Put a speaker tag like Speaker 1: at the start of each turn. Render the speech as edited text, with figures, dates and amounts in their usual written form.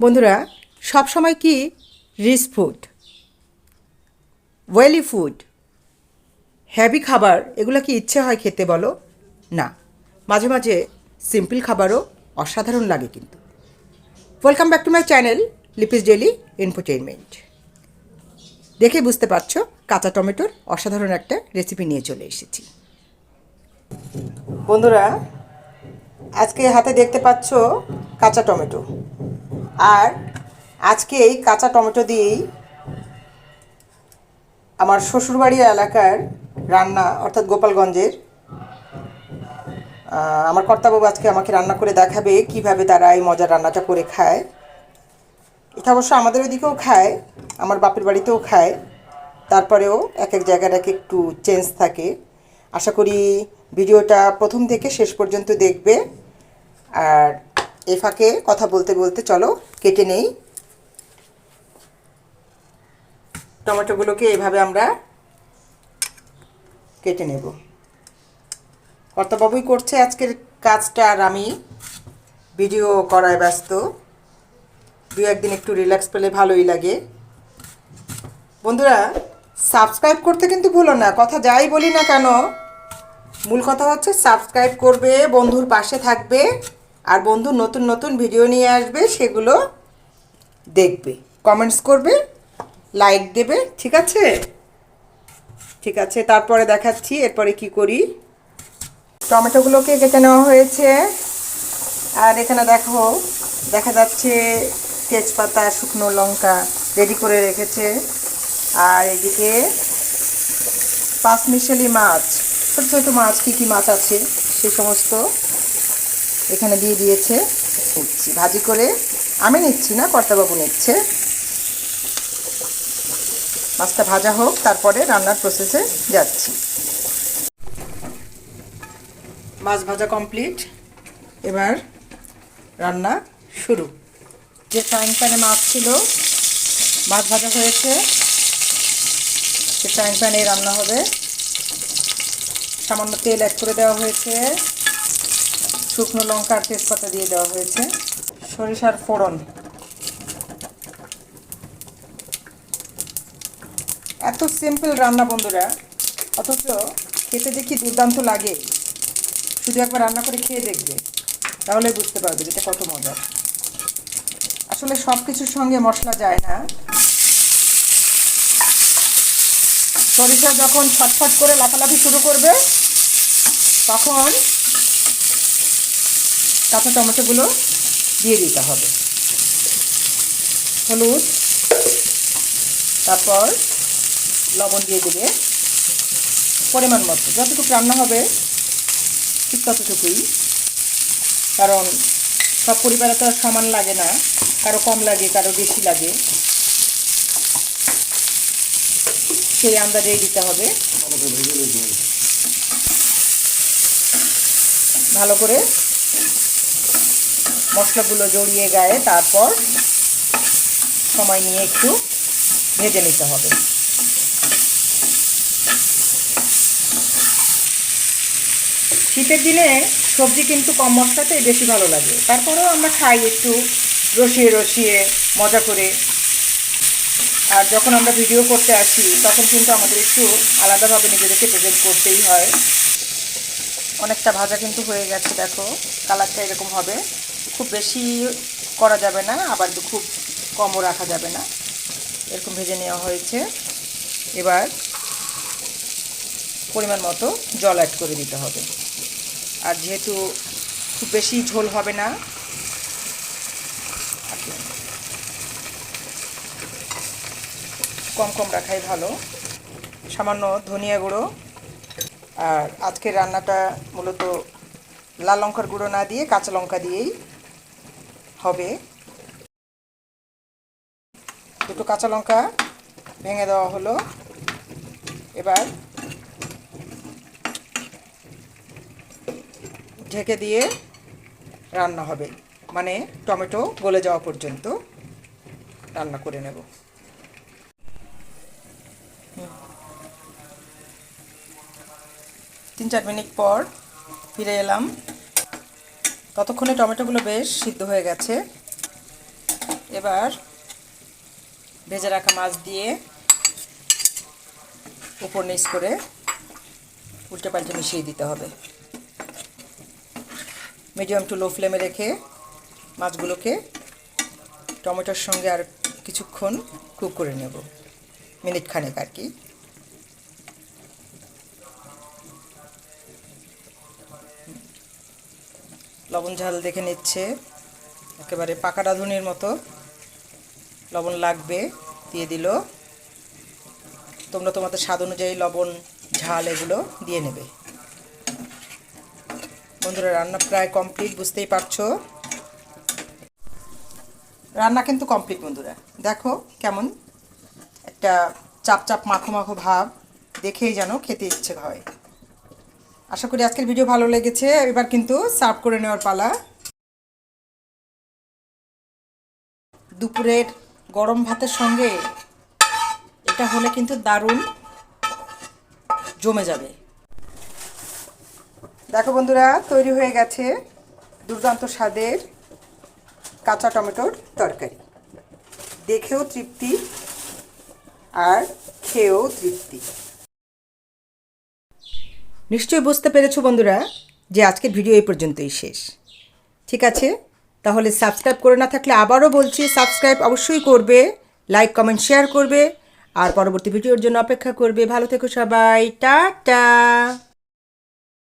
Speaker 1: বন্ধুরা, সব সময় কি rich food, oily food, heavy খাবার এগুলো কি ইচ্ছে হয় খেতে বলো? না, মাঝে মাঝে সিম্পল খাবারও অসাধারণ লাগে কিন্তু। Welcome back to my channel Lipi's daily entertainment. দেখে বুঝতে পারছো কাঁচা টমেটোর অসাধারণ একটা রেসিপি নিয়ে চলে এসেছি। বন্ধুরা, আজকে হাতে দেখতে পাচ্ছ কাঁচা টমেটো, আর আজকে এই কাঁচা টমেটো দিয়েই আমার শ্বশুরবাড়ির এলাকার রান্না, অর্থাৎ গোপালগঞ্জের আমার কর্তাবাবু আজকে আমাকে রান্না করে দেখাবে কিভাবে তারা এই মজার রান্নাটা করে খায়। এটা অবশ্য আমাদের ওদিকেও খায়, আমার বাপের বাড়িতেও খায়, তারপরেও এক এক জায়গার এক একটু চেঞ্জ থাকে। আশা করি ভিডিওটা প্রথম থেকে শেষ পর্যন্ত দেখবে। আর এই ফাঁকে কথা বলতে বলতে চলো কেটে নেই। টমেটোগুলোকে এভাবে আমরা কেটে নেব। কর্তাবাবুই করছে আজকের কাজটা, আর আমি ভিডিও করায় ব্যস্ত। দু একদিন একটু রিল্যাক্স পেলে ভালোই লাগে। বন্ধুরা, সাবস্ক্রাইব করতে কিন্তু ভুলো না, কথা যাই বলি না কেন, মূল কথা হচ্ছে সাবস্ক্রাইব করবে, বন্ধুর পাশে থাকবে, আর বন্ধু নতুন নতুন ভিডিও নিয়ে আসবে, সেগুলো দেখবে, কমেন্টস করবে, লাইক দেবে। ঠিক আছে? ঠিক আছে, তারপরে দেখাচ্ছি এরপরে কি করি। টমেটোগুলোকে কেটে নেওয়া হয়েছে, আর এখানে দেখো দেখা যাচ্ছে তেজপাতা, শুকনো লঙ্কা রেডি করে রেখেছে। আর এদিকে পাঁচমিশালি মাছ, ছোটো ছোটো মাছ, কী কী মাছ আছে সে সমস্ত এখানে দিয়ে দিয়েছে। নিচ্ছি ভাজি করে, আমি নিচ্ছি না, কর্তাবাবু নিচ্ছে। মাছটা ভাজা হোক, তারপরে রান্নার প্রসেসে যাচ্ছি। মাছ ভাজা কমপ্লিট, এবার রান্না শুরু। যে ফ্রাইং প্যানে মাছ ছিল, মাছ ভাজা হয়েছে, সে ফ্রাইং প্যানে রান্না হবে। সামান্য তেল অ্যাড করে দেওয়া হয়েছে, শুকনো লঙ্কা আর তেজপাতা দিয়ে দেওয়া হয়েছে, সরিষার ফোড়ন। এত সিম্পল রান্না বন্ধুরা, অথচ খেতে যে কি দুর্দান্ত লাগে, শুধু একবার রান্না করে খেয়ে দেখবে, তাহলে বুঝতে পারবে এটা কত মজার। আসলে সব কিছুর সঙ্গে মশলা যায় না। সরিষা যখন ছটফট করে লাফালাফি শুরু করবে, তখন কাঁচা টমেটোগুলো দিয়ে দিতে হবে। হলুদ, তারপর লবণ দিয়ে দেবে পরিমাণ মতো, যতটুকু রান্না হবে ঠিক ততটুকুই, কারণ সব পরিবারে তো আর সমান লাগে না, কারো কম লাগে, কারো বেশি লাগে, সেই আন্দাজেই দিতে হবে। ভালো করে মশলাগুলো জড়িয়ে গায়ে, তারপর সময় নিয়ে একটু ভেজে নিতে হবে। শীতের দিনে সবজি কিন্তু কম মশলাতেই বেশি ভালো লাগে, তারপরেও আমরা খাই একটু রসিয়ে রসিয়ে মজা করে। আর যখন আমরা ভিডিও করতে আসি, তখন কিন্তু আমাদের একটু আলাদাভাবে নিজেদেরকে প্রেজেন্ট করতেই হয়। অনেকটা ভাজা কিন্তু হয়ে গেছে, দেখো কালারটা এরকম হবে। খুব বেশি করা যাবে না, আবার খুব কমও রাখা যাবে না, এরকম ভেজে নেওয়া হয়েছে। এবার পরিমাণ মতো জল অ্যাড করে দিতে হবে। আর যেহেতু খুব বেশি ঝোল হবে না, কম কম রাখাই ভালো। সামান্য ধনিয়া গুঁড়ো, আর আজকের রান্নাটা মূলত লাল লঙ্কার গুঁড়ো না দিয়ে কাঁচা লঙ্কা দিয়েই হবে। দুটো কাঁচা লঙ্কা ভেঙে দেওয়া হলো। এবার ঢেকে দিয়ে রান্না হবে, মানে টমেটো গলে যাওয়া পর্যন্ত রান্না করে নেব। 3-4 মিনিট পর ফিরে এলাম। ততক্ষণে টমেটোগুলো বেশ সিদ্ধ হয়ে গেছে। এবার ভেজে রাখা মাছ দিয়ে উপর নিচ করে উল্টে পাল্টে মিশিয়ে দিতে হবে। মিডিয়াম টু লো ফ্লেমে রেখে মাছগুলোকে টমেটোর সঙ্গে আর কিছুক্ষণ কুক করে নেব, মিনিট খানেক আর কি। লবণ ঝাল দেখে নিচ্ছে, একেবারে পাকা রাঁধুনির মতো লবণ লাগবে, দিয়ে দিল। তোমরা তোমাদের স্বাদ অনুযায়ী লবণ ঝাল এগুলো দিয়ে নেবে। বন্ধুরা রান্না প্রায় কমপ্লিট, বুঝতেই পারছো। রান্না কিন্তু কমপ্লিট বন্ধুরা, দেখো কেমন একটা চাপ চাপ মাখো মাখো ভাব, দেখেই যেন খেতে ইচ্ছে হয়। আশা করি আজকের ভিডিও ভালো লেগেছে। এবার কিন্তু সার্ভ করে নেওয়ার পালা। দুপুরের গরম ভাতের সঙ্গে এটা হলে কিন্তু দারুণ জমে যাবে। দেখো বন্ধুরা, তৈরি হয়ে গেছে দুর্দান্ত স্বাদের কাঁচা টমেটোর তরকারি। দেখেও তৃপ্তি আর খেয়েও তৃপ্তি। নিশ্চয়ই বুঝতে পেরেছো বন্ধুরা যে আজকের ভিডিও এই পর্যন্তই শেষ। ঠিক আছে, তাহলে সাবস্ক্রাইব করে না থাকলে আবারও বলছি, সাবস্ক্রাইব অবশ্যই করবে, লাইক কমেন্ট শেয়ার করবে, আর পরবর্তী ভিডিওর জন্য অপেক্ষা করবে। ভালো থেকো সবাই, টাটা।